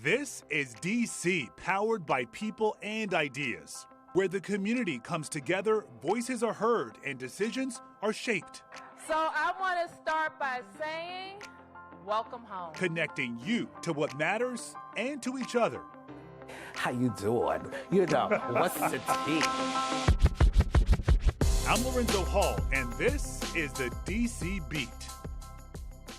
This is DC, powered by people and ideas, where the community comes together, voices are heard, and decisions are shaped. So I want to start by saying, welcome home. Connecting you to what matters and to each other. How you doing? You know, what's the tea? I'm Lorenzo Hall, and this is the DC Beat.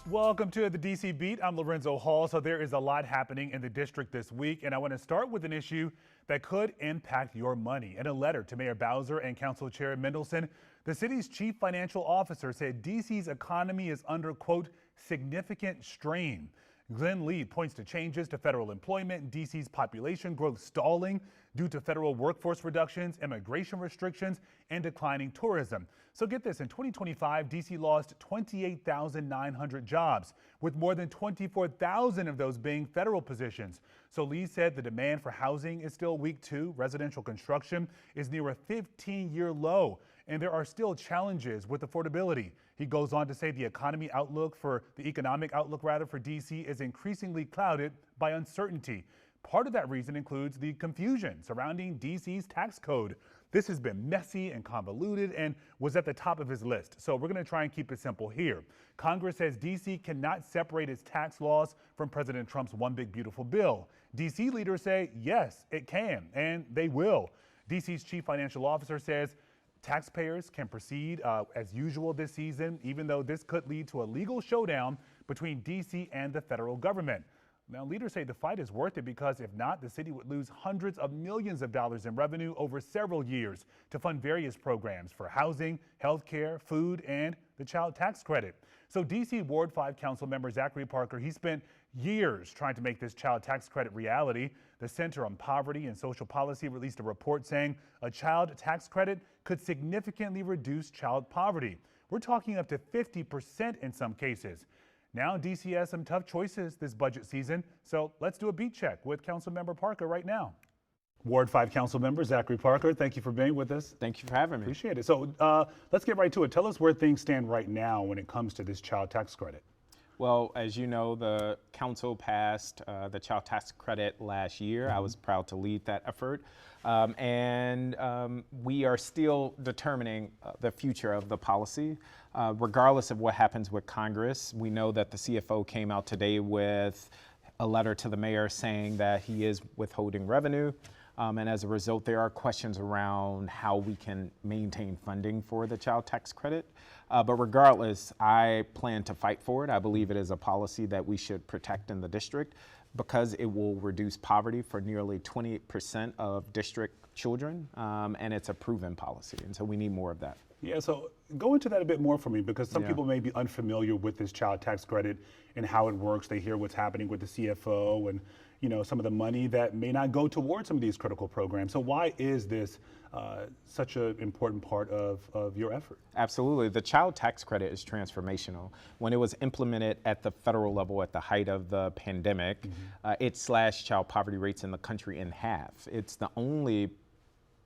Welcome to the DC Beat. I'm Lorenzo Hall. So there is a lot happening in the district this week, and I want to start with an issue that could impact your money. In a letter to Mayor Bowser and Council Chair Mendelson, the city's chief financial officer said DC's economy is under, quote, significant strain. Glenn Lee points to changes to federal employment, DC's population growth stalling due to federal workforce reductions, immigration restrictions, and declining tourism. So get this, in 2025, DC lost 28,900 jobs, with more than 24,000 of those being federal positions. So Lee said the demand for housing is still weak too. Residential construction is near a 15-year low, and there are still challenges with affordability. He goes on to say the economic outlook for DC is increasingly clouded by uncertainty. Part of that reason includes the confusion surrounding DC's tax code. This has been messy and convoluted and was at the top of his list. So we're going to try and keep it simple here. Congress says DC cannot separate its tax laws from President Trump's One Big Beautiful Bill. DC leaders say, yes, it can, and they will. DC's chief financial officer says taxpayers can proceed as usual this season, even though this could lead to a legal showdown between DC and the federal government. Now, leaders say the fight is worth it because if not, the city would lose hundreds of millions of dollars in revenue over several years to fund various programs for housing, health care, food, and the child tax credit. So DC Ward 5 Councilmember Zachary Parker, he spent years trying to make this child tax credit reality. The Center on Poverty and Social Policy released a report saying a child tax credit could significantly reduce child poverty. We're talking up to 50% in some cases. Now, DC has some tough choices this budget season, so let's do a beat check with Councilmember Parker right now. Ward 5 Councilmember Zachary Parker, thank you for being with us. Thank you for having me. Appreciate it. So let's get right to it. Tell us where things stand right now when it comes to this child tax credit. Well, as you know, the council passed the child tax credit last year. I was proud to lead that effort. We are still determining the future of the policy. Regardless of what happens with Congress, we know that the CFO came out today with a letter to the mayor saying that he is withholding revenue. And as a result, there are questions around how we can maintain funding for the child tax credit. But regardless, I plan to fight for it. I believe it is a policy that we should protect in the district because it will reduce poverty for nearly 28% of district children. And it's a proven policy. And so we need more of that. Yeah, so go into that a bit more for me because some people may be unfamiliar with this child tax credit and how it works. They hear what's happening with the CFO and some of the money that may not go towards some of these critical programs. So why is this such an important part of your effort? Absolutely. The child tax credit is transformational. When it was implemented at the federal level at the height of the pandemic, it slashed child poverty rates in the country in half. It's the only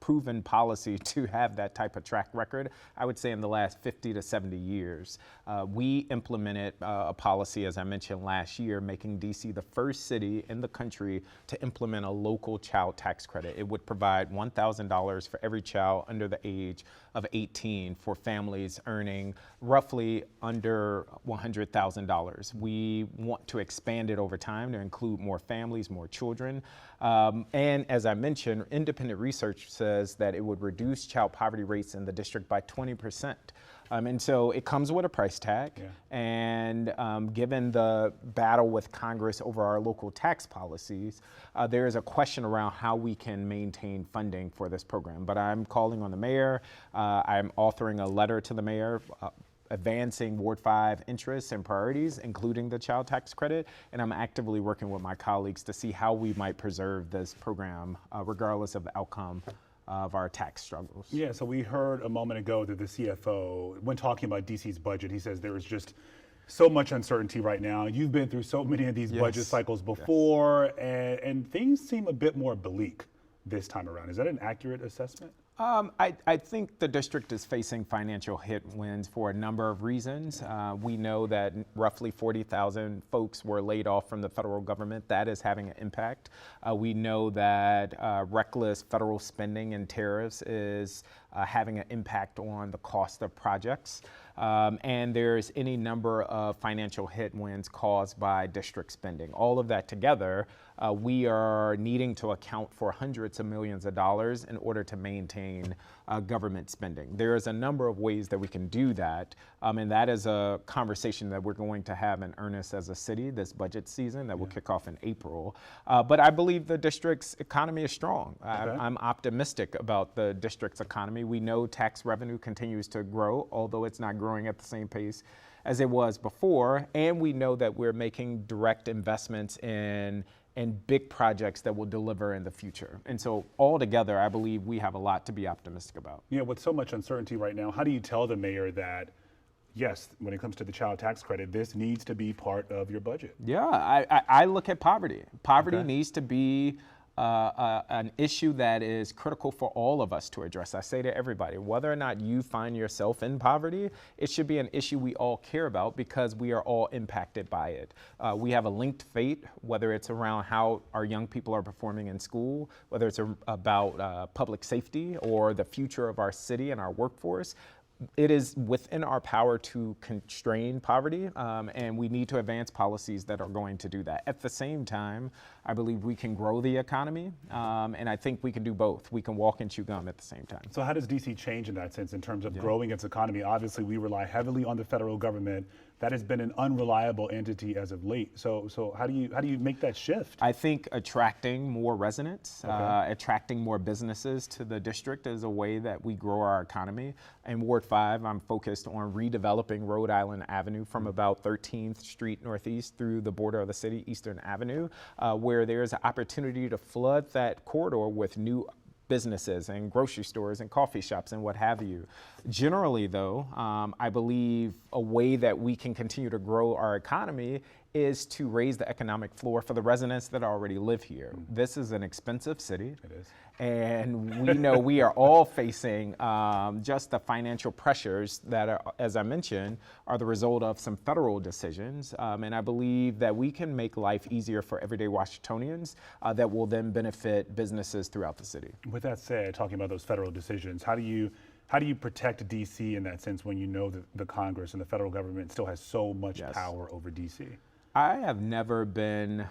proven policy to have that type of track record, I would say in the last 50 to 70 years. We implemented a policy, as I mentioned last year, making DC the first city in the country to implement a local child tax credit. It would provide $1,000 for every child under the age of 18 for families earning roughly under $100,000. We want to expand it over time to include more families, more children. And as I mentioned, independent research says that it would reduce child poverty rates in the district by 20%. And so it comes with a price tag. And given the battle with Congress over our local tax policies, there is a question around how we can maintain funding for this program. But I'm calling on the mayor. I'm authoring a letter to the mayor advancing Ward 5 interests and priorities, including the child tax credit. And I'm actively working with my colleagues to see how we might preserve this program, regardless of the outcome of our tax struggles. Yeah, so we heard a moment ago that the CFO, when talking about DC's budget, he says there is just so much uncertainty right now. You've been through so many of these budget cycles before, and things seem a bit more bleak this time around. Is that an accurate assessment? I think the district is facing financial headwinds for a number of reasons. We know that roughly 40,000 folks were laid off from the federal government. That is having an impact. We know that reckless federal spending and tariffs is having an impact on the cost of projects. And there's any number of financial headwinds caused by district spending. All of that together, we are needing to account for hundreds of millions of dollars in order to maintain government spending. There is a number of ways that we can do that, and that is a conversation that we're going to have in earnest as a city this budget season that will kick off in April. But I believe the district's economy is strong. Okay. I'm optimistic about the district's economy. We know tax revenue continues to grow, although it's not growing at the same pace as it was before, and we know that we're making direct investments in big projects that will deliver in the future. And so altogether, I believe we have a lot to be optimistic about. Yeah, with so much uncertainty right now, how do you tell the mayor that, yes, when it comes to the child tax credit, this needs to be part of your budget? Yeah, I look at poverty. Poverty needs to be an issue that is critical for all of us to address. I say to everybody, whether or not you find yourself in poverty, it should be an issue we all care about because we are all impacted by it. We have a linked fate, whether it's around how our young people are performing in school, whether it's about public safety or the future of our city and our workforce. It is within our power to constrain poverty, and we need to advance policies that are going to do that. At the same time, I believe we can grow the economy, and I think we can do both. We can walk and chew gum at the same time. So how does DC change in that sense in terms of growing its economy? Obviously, we rely heavily on the federal government. That has been an unreliable entity as of late. So how do you make that shift? I think attracting more residents, attracting more businesses to the district is a way that we grow our economy. In Ward 5, I'm focused on redeveloping Rhode Island Avenue from about 13th Street Northeast through the border of the city, Eastern Avenue, where there's an opportunity to flood that corridor with new businesses and grocery stores and coffee shops and what have you. Generally, though, I believe a way that we can continue to grow our economy is to raise the economic floor for the residents that already live here. This is an expensive city. It is. And we know we are all facing just the financial pressures that, are, as I mentioned, are the result of some federal decisions. And I believe that we can make life easier for everyday Washingtonians that will then benefit businesses throughout the city. With that said, talking about those federal decisions, how do you protect DC in that sense when you know that the Congress and the federal government still has so much power over DC? I have never been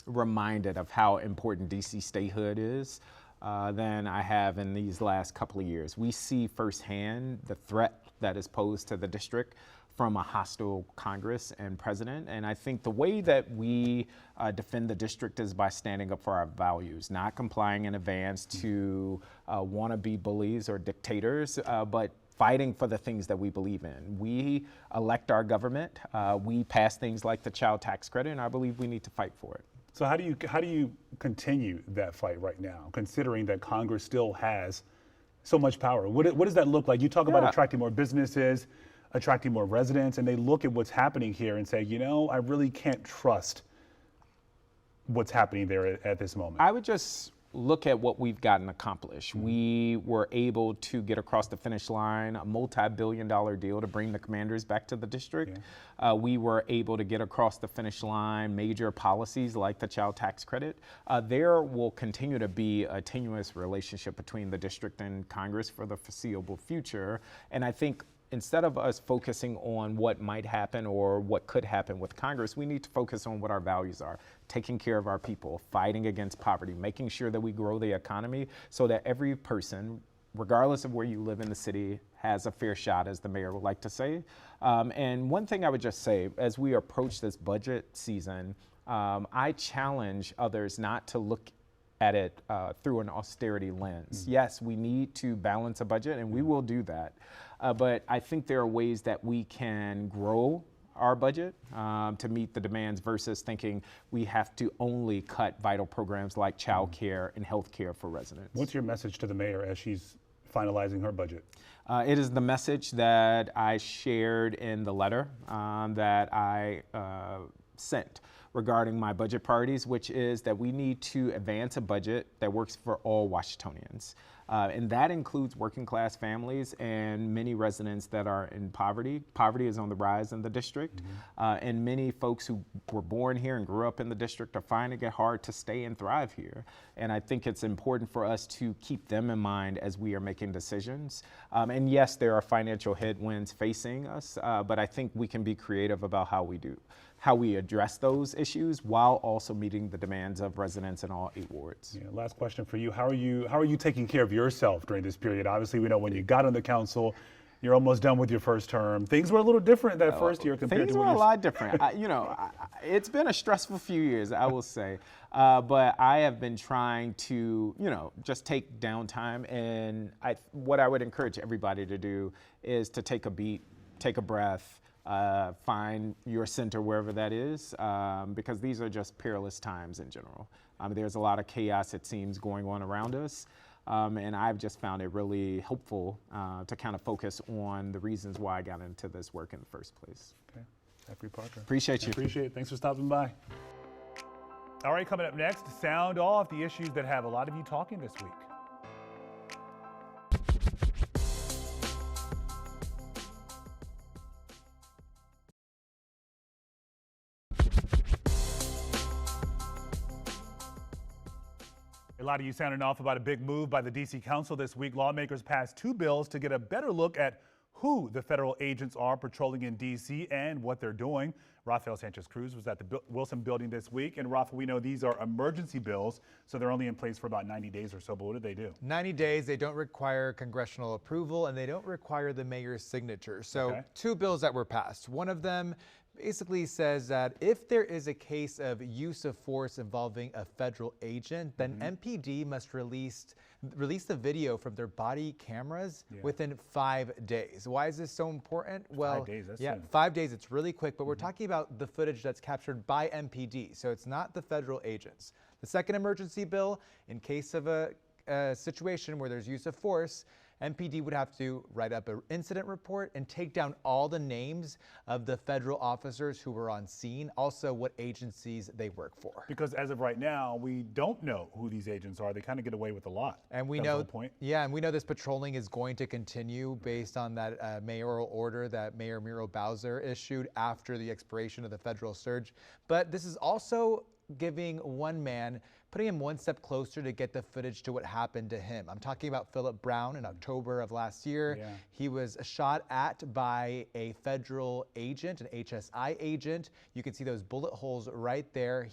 reminded of how important DC statehood is than I have in these last couple of years. We see firsthand the threat that is posed to the district from a hostile Congress and president. And I think the way that we defend the district is by standing up for our values, not complying in advance to wannabe bullies or dictators, but fighting for the things that we believe in. We elect our government. We pass things like the child tax credit, and I believe we need to fight for it. So how do you continue that fight right now, considering that Congress still has so much power? What does that look like? You talk about attracting more businesses, attracting more residents, and they look at what's happening here and say, you know, I really can't trust what's happening there at this moment. I would just look at what we've gotten accomplished. We were able to get across the finish line a multi-billion-dollar deal to bring the commanders back to the district. We were able to get across the finish line major policies like the child tax credit. There will continue to be a tenuous relationship between the district and Congress for the foreseeable future. And I think instead of us focusing on what might happen or what could happen with Congress, we need to focus on what our values are, taking care of our people, fighting against poverty, making sure that we grow the economy so that every person, regardless of where you live in the city, has a fair shot, as the mayor would like to say. And one thing I would just say, as we approach this budget season, I challenge others not to look at it through an austerity lens. Yes, we need to balance a budget, and we will do that. But I think there are ways that we can grow our budget to meet the demands versus thinking we have to only cut vital programs like child care and health care for residents. What's your message to the mayor as she's finalizing her budget? It is the message that I shared in the letter that I sent regarding my budget priorities, which is that we need to advance a budget that works for all Washingtonians. And that includes working class families and many residents that are in poverty. Poverty is on the rise in the district. And many folks who were born here and grew up in the district are finding it hard to stay and thrive here. And I think it's important for us to keep them in mind as we are making decisions. And yes, there are financial headwinds facing us, but I think we can be creative about how we address those issues while also meeting the demands of residents in all 8 wards. Yeah, last question for you. How are you taking care of yourself during this period? Obviously, we know when you got on the council, you're almost done with your first term. Things were a little different that first year compared Things to were a lot different. It's been a stressful few years, I will say. But I have been trying to, just take downtime. And what I would encourage everybody to do is to take a beat, take a breath, find your center wherever that is, because these are just perilous times in general. There's a lot of chaos, it seems, going on around us. And I've just found it really helpful to kind of focus on the reasons why I got into this work in the first place. Okay, Zachary Parker. Appreciate you. Appreciate it. Thanks for stopping by. All right, coming up next, sound off the issues that have a lot of you talking this week. A lot of you sounding off about a big move by the D.C. Council this week. Lawmakers passed 2 bills to get a better look at who the federal agents are patrolling in D.C. and what they're doing. Rafael Sanchez-Cruz was at the Wilson building this week. And Rafa, we know these are emergency bills, so they're only in place for about 90 days or so. But what do they do? 90 days. They don't require congressional approval, and they don't require the mayor's signature. So 2 bills that were passed. One of them basically says that if there is a case of use of force involving a federal agent, then MPD must release the video from their body cameras within 5 days. Why is this so important? Well, 5 days, that's soon. 5 days, it's really quick, but we're talking about the footage that's captured by MPD, so it's not the federal agents. The second emergency bill, in case of a situation where there's use of force, MPD would have to write up an incident report and take down all the names of the federal officers who were on scene, also what agencies they work for. Because as of right now, we don't know who these agents are. They kind of get away with a lot. And we know, and we know this patrolling is going to continue based on that mayoral order that Mayor Muriel Bowser issued after the expiration of the federal surge. But this is also giving one man, putting him one step closer to get the footage to what happened to him. I'm talking about Philip Brown in October of last year. He was shot at by a federal agent, an HSI agent. You can see those bullet holes right there.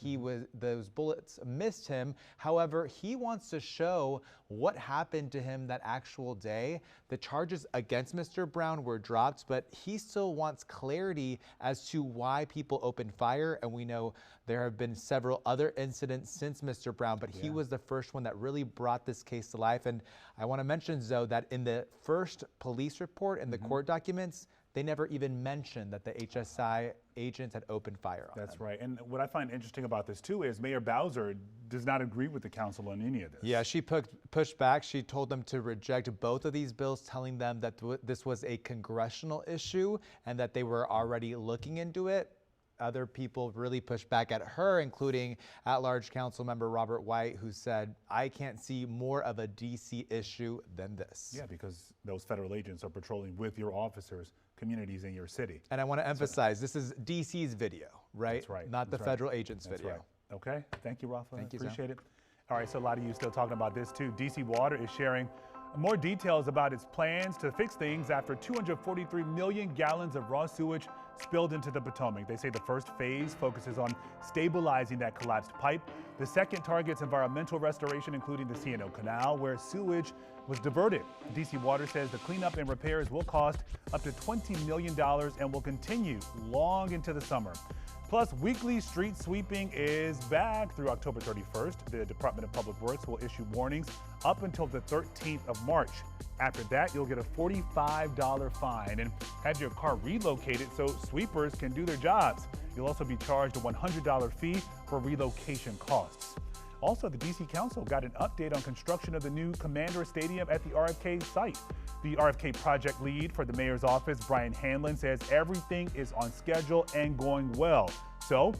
Those bullets missed him. However, he wants to show what happened to him that actual day. The charges against Mr. Brown were dropped, but he still wants clarity as to why people opened fire. And we know there have been several other incidents since Mr. Brown, but he was the first one that really brought this case to life. And I want to mention, Zoe, that in the first police report and the court documents, they never even mentioned that the HSI agents had opened fire on That's them. right. And what I find interesting about this, too, is Mayor Bowser does not agree with the council on any of this. Yeah, she pushed back. She told them to reject both of these bills, telling them that this was a congressional issue and that they were already looking into it. Other people really pushed back at her, including at-large Councilmember Robert White, who said, I can't see more of a D.C. issue than this. Yeah, because those federal agents are patrolling with your officers, communities in your city. And I want to emphasize, this is D.C.'s video, right? That's right. Not the federal agent's video. Right. Okay. Thank you, Rafa. Thank you, Appreciate it. All right, so a lot of you still talking about this, too. D.C. Water is sharing more details about its plans to fix things after 243 million gallons of raw sewage spilled into the Potomac. They say the first phase focuses on stabilizing that collapsed pipe. The second targets environmental restoration, including the C&O Canal, where sewage was diverted. DC Water says the cleanup and repairs will cost up to $20 million and will continue long into the summer. Plus, weekly street sweeping is back through October 31st. The Department of Public Works will issue warnings up until the 13th of March. After that, you'll get a $45 fine and have your car relocated so sweepers can do their jobs. You'll also be charged a $100 fee for relocation costs. Also, the D.C. Council got an update on construction of the new Commander Stadium at the RFK site. The RFK project lead for the mayor's office, Brian Hanlon, says everything is on schedule and going well. So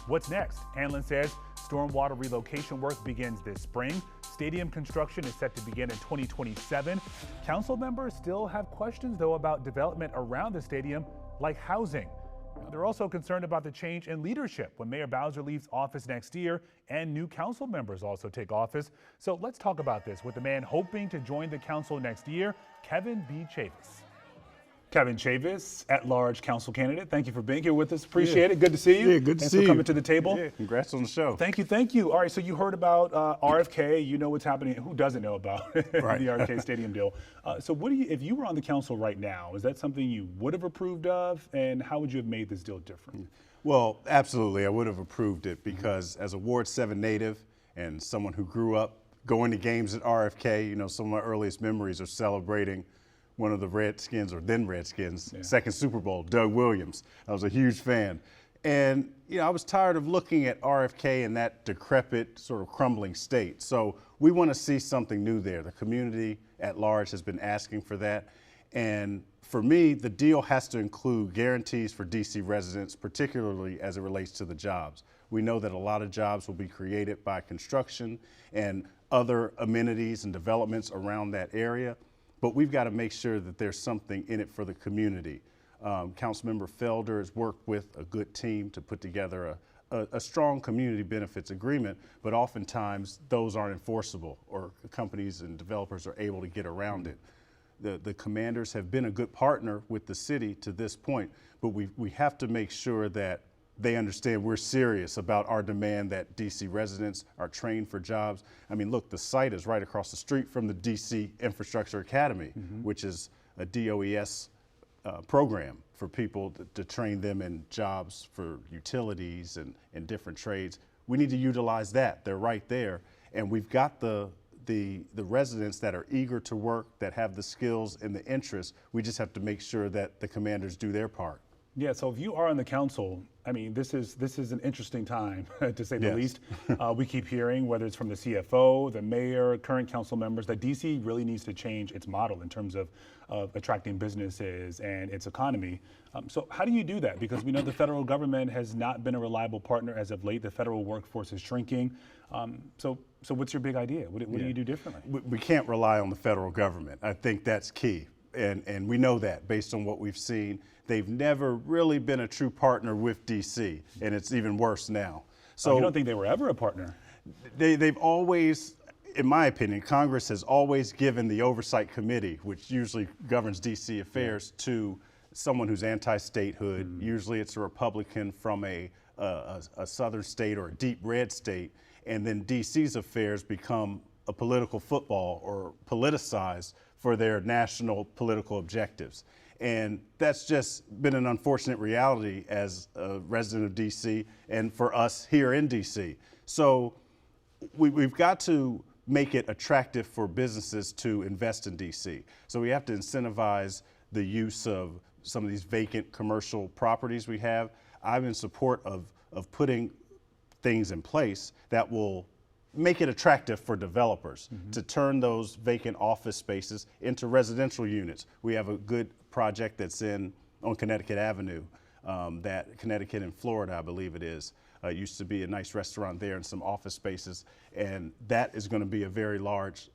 What's next? Hanlon says stormwater relocation work begins this spring. Stadium construction is set to begin in 2027. Council members still have questions, though, about development around the stadium, like housing. They're also concerned about the change in leadership when Mayor Bowser leaves office next year and new council members also take office. So let's talk about this with the man hoping to join the council next year, Kevin B. Chavous. Kevin Chavous, at-large council candidate. Thank you for being here with us. Appreciate it. Good to see you. Yeah, good to see you. Thanks for coming to the table. Yeah, congrats on the show. Thank you, thank you. All right, so you heard about RFK. You know what's happening. Who doesn't know about the RFK Stadium deal? So what do you, if you were on the council right now, is that something you would have approved of? And how would you have made this deal different? Well, absolutely, I would have approved it because as a Ward 7 native and someone who grew up going to games at RFK, you know, some of my earliest memories are celebrating one of the Redskins, or then Redskins, second Super Bowl, Doug Williams. I was a huge fan. And, you know, I was tired of looking at RFK in that decrepit, sort of crumbling state. So we want to see something new there. The community at large has been asking for that. And for me, the deal has to include guarantees for DC residents, particularly as it relates to the jobs. We know that a lot of jobs will be created by construction and other amenities and developments around that area. But we've got to make sure that there's something in it for the community. Councilmember Felder has worked with a good team to put together a strong community benefits agreement, but oftentimes those aren't enforceable or companies and developers are able to get around it. The commanders have been a good partner with the city to this point, but we have to make sure that they understand we're serious about our demand that DC residents are trained for jobs. I mean, look, the site is right across the street from the DC Infrastructure Academy, which is a DOES program for people to train them in jobs for utilities and different trades. We need to utilize that. They're right there. And we've got the residents that are eager to work, that have the skills and the interest. We just have to make sure that the commanders do their part. Yeah, so if you are on the council, I mean, this is an interesting time, to say the least. We keep hearing, whether it's from the CFO, the mayor, current council members, that DC really needs to change its model in terms of attracting businesses and its economy. So how do you do that? Because we know the federal government has not been a reliable partner as of late. The federal workforce is shrinking. So what's your big idea? What do you do differently? We can't rely on the federal government. I think that's key. And we know that based on what we've seen. They've never really been a true partner with DC, and it's even worse now. So you don't think they were ever a partner? They've always, in my opinion, Congress has always given the oversight committee, which usually governs DC affairs, to someone who's anti-statehood. Usually it's a Republican from a southern state or a deep red state, and then DC's affairs become a political football or politicized for their national political objectives. And that's just been an unfortunate reality as a resident of DC and for us here in DC. So we've got to make it attractive for businesses to invest in DC. So we have to incentivize the use of some of these vacant commercial properties we have. I'm in support of putting things in place that will make it attractive for developers to turn those vacant office spaces into residential units. We have a good project that's on Connecticut Avenue, that Connecticut and Florida, I believe it is. Used to be a nice restaurant there and some office spaces, and that is going to be a very large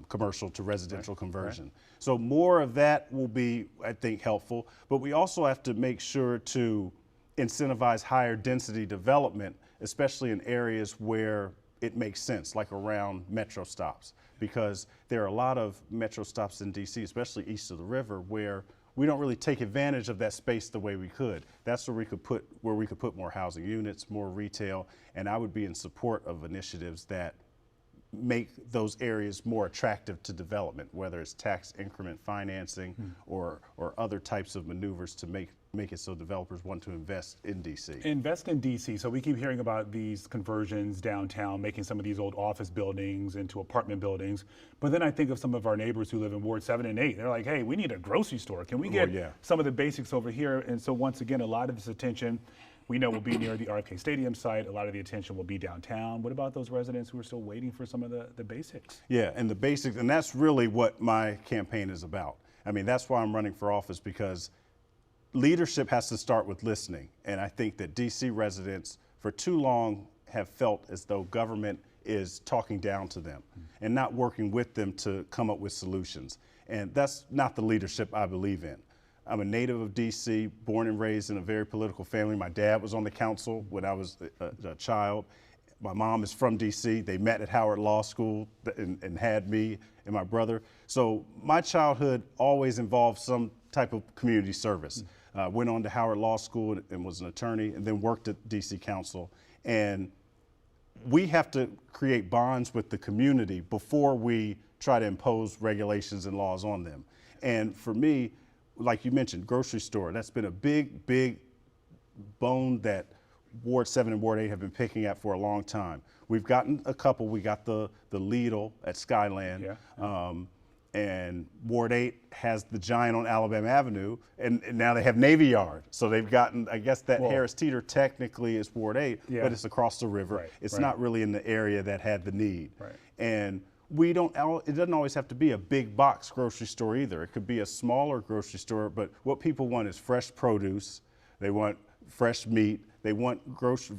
commercial to residential conversion. So more of that will be, I think, helpful, but we also have to make sure to incentivize higher density development, especially in areas where it makes sense, like around metro stops, because there are a lot of metro stops in DC, especially east of the river, where we don't really take advantage of that space the way we could. That's where we could put more housing units, more retail, and I would be in support of initiatives that make those areas more attractive to development, whether it's tax increment financing or other types of maneuvers to make it so developers want to invest in DC. Invest in DC. So we keep hearing about these conversions downtown, making some of these old office buildings into apartment buildings. But then I think of some of our neighbors who live in Ward 7 and 8. They're like, hey, we need a grocery store. Can we get some of the basics over here? And so once again, a lot of this attention we know will be near the RFK Stadium site. A lot of the attention will be downtown. What about those residents who are still waiting for some of the basics? Yeah, and the basics, and that's really what my campaign is about. I mean, that's why I'm running for office, because leadership has to start with listening. And I think that DC residents, for too long have felt as though government is talking down to them and not working with them to come up with solutions. And that's not the leadership I believe in. I'm a native of DC, born and raised in a very political family. My dad was on the council when I was a child. My mom is from DC. They met at Howard Law School and had me and my brother. So my childhood always involved some type of community service. Went on to Howard Law School and was an attorney, and then worked at DC Council. And we have to create bonds with the community before we try to impose regulations and laws on them. And for me, like you mentioned, grocery store, that's been a big, big bone that Ward 7 and Ward 8 have been picking at for a long time. We've gotten a couple. We got the Lidl at Skyland. And Ward 8 has the Giant on Alabama Avenue, and now they have Navy Yard. So they've gotten, I guess that Harris Teeter technically is Ward 8, but it's across the river. It's not really in the area that had the need. And it doesn't always have to be a big box grocery store either. It could be a smaller grocery store, but what people want is fresh produce. They want fresh meat. They want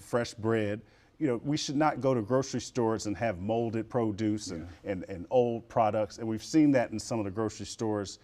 fresh bread. You know, we should not go to grocery stores and have molded produce and old products. And we've seen that in some of the grocery stores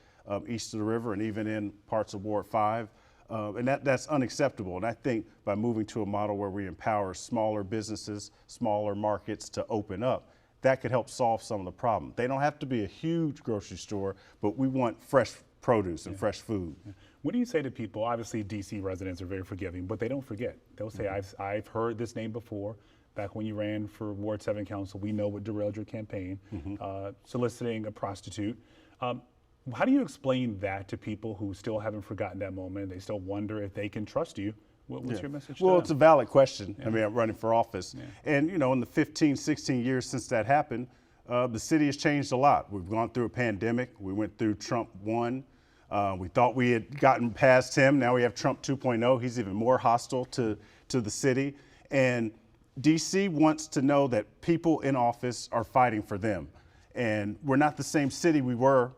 east of the river and even in parts of Ward 5. And that's unacceptable. And I think by moving to a model where we empower smaller businesses, smaller markets to open up, that could help solve some of the problem. They don't have to be a huge grocery store, but we want fresh produce and fresh food. What do you say to people? Obviously, DC residents are very forgiving, but they don't forget. They'll say, I've heard this name before. Back when you ran for Ward 7 Council, we know what derailed your campaign, soliciting a prostitute. How do you explain that to people who still haven't forgotten that moment? They still wonder if they can trust you. What's your message to them? Well, it's a valid question. I mean, I'm running for office. And, you know, in the 15, 16 years since that happened, the city has changed a lot. We've gone through a pandemic. We went through Trump 1. We thought we had gotten past him. Now we have Trump 2.0. He's even more hostile to the city. And DC wants to know that people in office are fighting for them. And we're not the same city we were,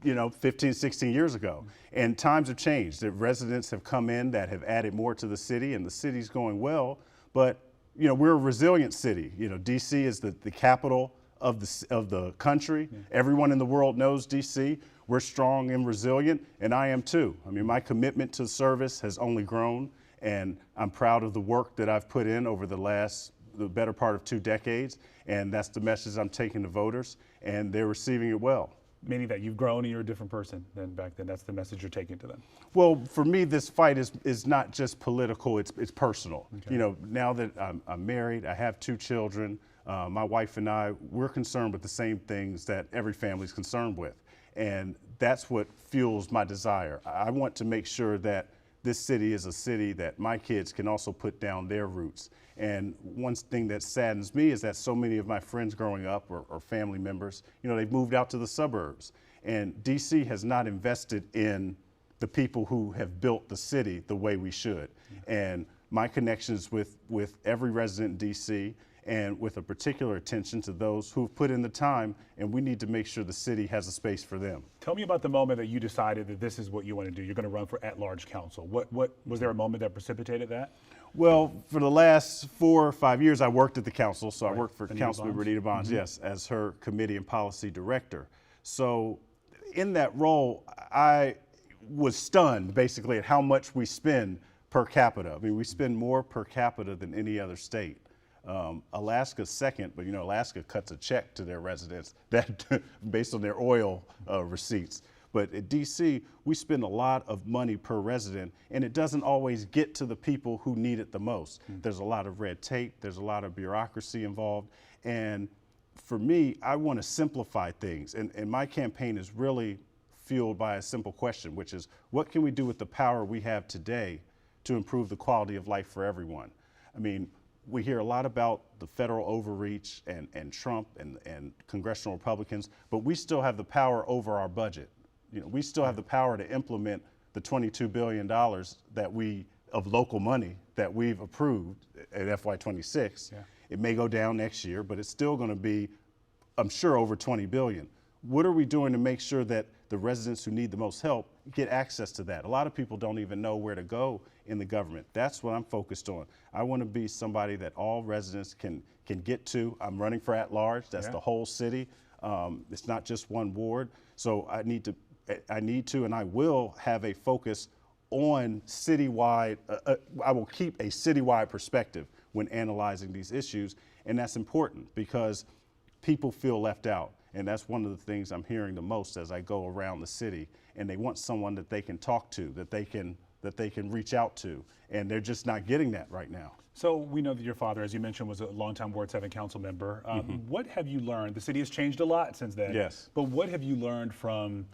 15, 16 years ago. And times have changed. The residents have come in that have added more to the city, and the city's going well. But, we're a resilient city. DC is the capital of the country. Everyone in the world knows DC. We're strong and resilient, and I am too. I mean, my commitment to service has only grown, and I'm proud of the work that I've put in over the better part of 2 decades, and that's the message I'm taking to voters, and they're receiving it well. Meaning that you've grown and you're a different person than back then. That's the message you're taking to them. Well, for me, this fight is not just political, it's personal. Okay. Now that I'm married, I have 2 children, my wife and I, we're concerned with the same things that every family's concerned with. And that's what fuels my desire. I want to make sure that this city is a city that my kids can also put down their roots. And one thing that saddens me is that so many of my friends growing up or family members, they've moved out to the suburbs. And DC has not invested in the people who have built the city the way we should. And my connections with every resident in DC, and with a particular attention to those who've put in the time, and we need to make sure the city has a space for them. Tell me about the moment that you decided that this is what you want to do. You're going to run for at-large council. What was there a moment that precipitated that? Well, for the last 4 or 5 years, I worked at the council. So I worked for Councilmember Anita Bonds, yes, as her committee and policy director. So in that role, I was stunned basically at how much we spend per capita. I mean, we spend more per capita than any other state. Alaska's second, but Alaska cuts a check to their residents that based on their oil receipts. But at DC, we spend a lot of money per resident, and it doesn't always get to the people who need it the most. There's a lot of red tape, there's a lot of bureaucracy involved, and for me, I want to simplify things. And my campaign is really fueled by a simple question, which is, what can we do with the power we have today to improve the quality of life for everyone? I mean, we hear a lot about the federal overreach and Trump and congressional Republicans, but we still have the power over our budget. We still have the power to implement the $22 billion of local money that we've approved at FY26. It may go down next year, but it's still going to be, I'm sure, over $20 billion. what are we doing to make sure that the residents who need the most help get access to that? A lot of people don't even know where to go in the government. That's what I'm focused on. I want to be somebody that all residents can get to. I'm running for at-large. That's the whole city. It's not just one ward. So I need to, and I will have a focus on citywide. I will keep a citywide perspective when analyzing these issues, and that's important because people feel left out. And that's one of the things I'm hearing the most as I go around the city. And they want someone that they can talk to, that they can reach out to, and they're just not getting that right now. So we know that your father, as you mentioned, was a longtime Ward 7 council member. What have you learned? The city has changed a lot since then. Yes. But what have you learned from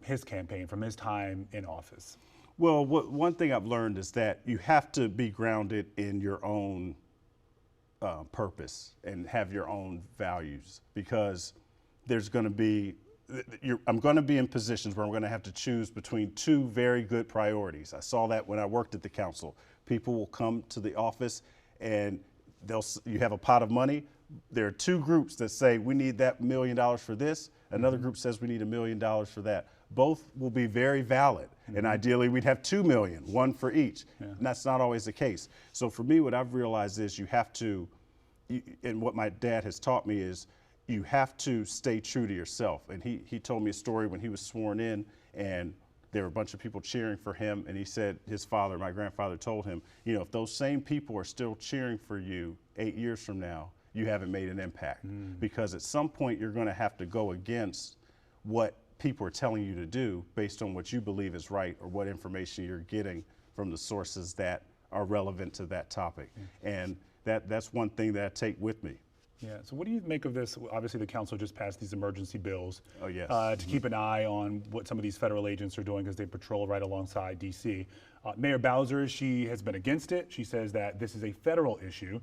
his campaign, from his time in office? Well, one thing I've learned is that you have to be grounded in your own purpose and have your own values, because there's going to be, I'm going to be in positions where I'm going to have to choose between two very good priorities. I saw that when I worked at the council. People will come to the office and you have a pot of money. There are two groups that say we need that $1 million for this. Another group says we need $1 million for that. Both will be very valid. And ideally we'd have 2 million, one for each. And that's not always the case. So for me, what I've realized is you have to, and what my dad has taught me is, you have to stay true to yourself. And he told me a story when he was sworn in, and there were a bunch of people cheering for him, and he said his father, my grandfather, told him, you know, if those same people are still cheering for you 8 years from now, you haven't made an impact. Because at some point you're going to have to go against what people are telling you to do based on what you believe is right, or what information you're getting from the sources that are relevant to that topic. And that's one thing that I take with me. Yeah, so what do you make of this? Obviously the council just passed these emergency bills to keep an eye on what some of these federal agents are doing, because they patrol right alongside DC. Mayor Bowser, she has been against it. She says that this is a federal issue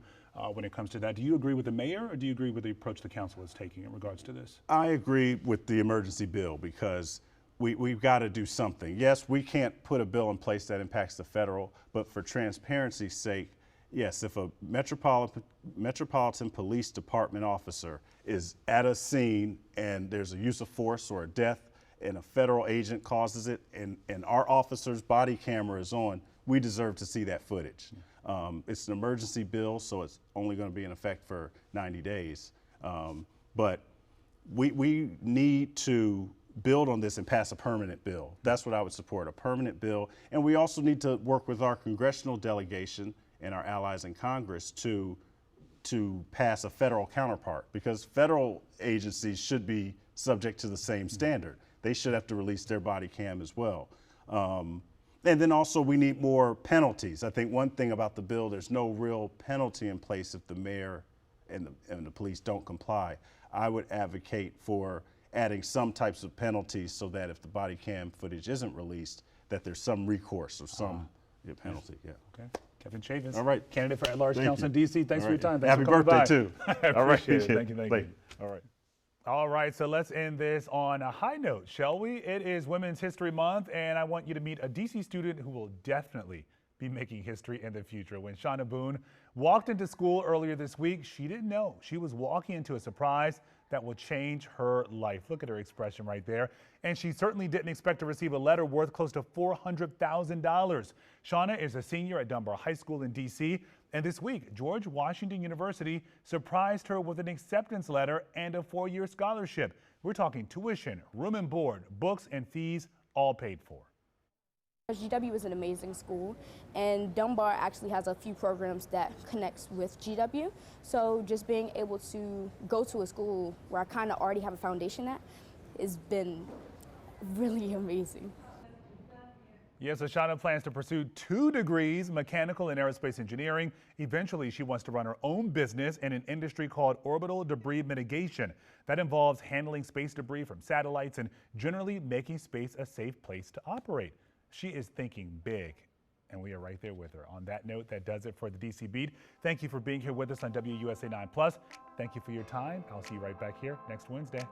when it comes to that. Do you agree with the mayor, or do you agree with the approach the council is taking in regards to this? I agree with the emergency bill, because we've got to do something. Yes, we can't put a bill in place that impacts the federal, but for transparency's sake, yes, if a Metropolitan Police Department officer is at a scene and there's a use of force or a death and a federal agent causes it, and our officer's body camera is on, we deserve to see that footage. It's an emergency bill, so it's only going to be in effect for 90 days. But we need to build on this and pass a permanent bill. That's what I would support, a permanent bill. And we also need to work with our congressional delegation and our allies in Congress to pass a federal counterpart, because federal agencies should be subject to the same standard. They should have to release their body cam as well. And then also we need more penalties. I think one thing about the bill, there's no real penalty in place if the mayor and the police don't comply. I would advocate for adding some types of penalties so that if the body cam footage isn't released, that there's some recourse or some penalty. Yeah. Okay. Kevin Chavous, all right, candidate for at-large council in DC. Thanks for your time. Thanks Happy for coming birthday by. too. All right. Thank you. All right. All right, so let's end this on a high note, shall we? It is Women's History Month, and I want you to meet a DC student who will definitely be making history in the future. When Shauna Boone walked into school earlier this week, she didn't know she was walking into a surprise that will change her life. Look at her expression right there. And she certainly didn't expect to receive a letter worth close to $400,000. Shauna is a senior at Dunbar High School in DC. And this week, George Washington University surprised her with an acceptance letter and a 4-year scholarship. We're talking tuition, room and board, books, and fees all paid for. GW is an amazing school, and Dunbar actually has a few programs that connects with GW. So just being able to go to a school where I kind of already have a foundation at has been really amazing. Yes, so Shauna plans to pursue 2 degrees, mechanical and aerospace engineering. Eventually, she wants to run her own business in an industry called orbital debris mitigation. That involves handling space debris from satellites and generally making space a safe place to operate. She is thinking big, and we are right there with her. On that note, that does it for the DC Beat. Thank you for being here with us on WUSA 9+. Thank you for your time. I'll see you right back here next Wednesday.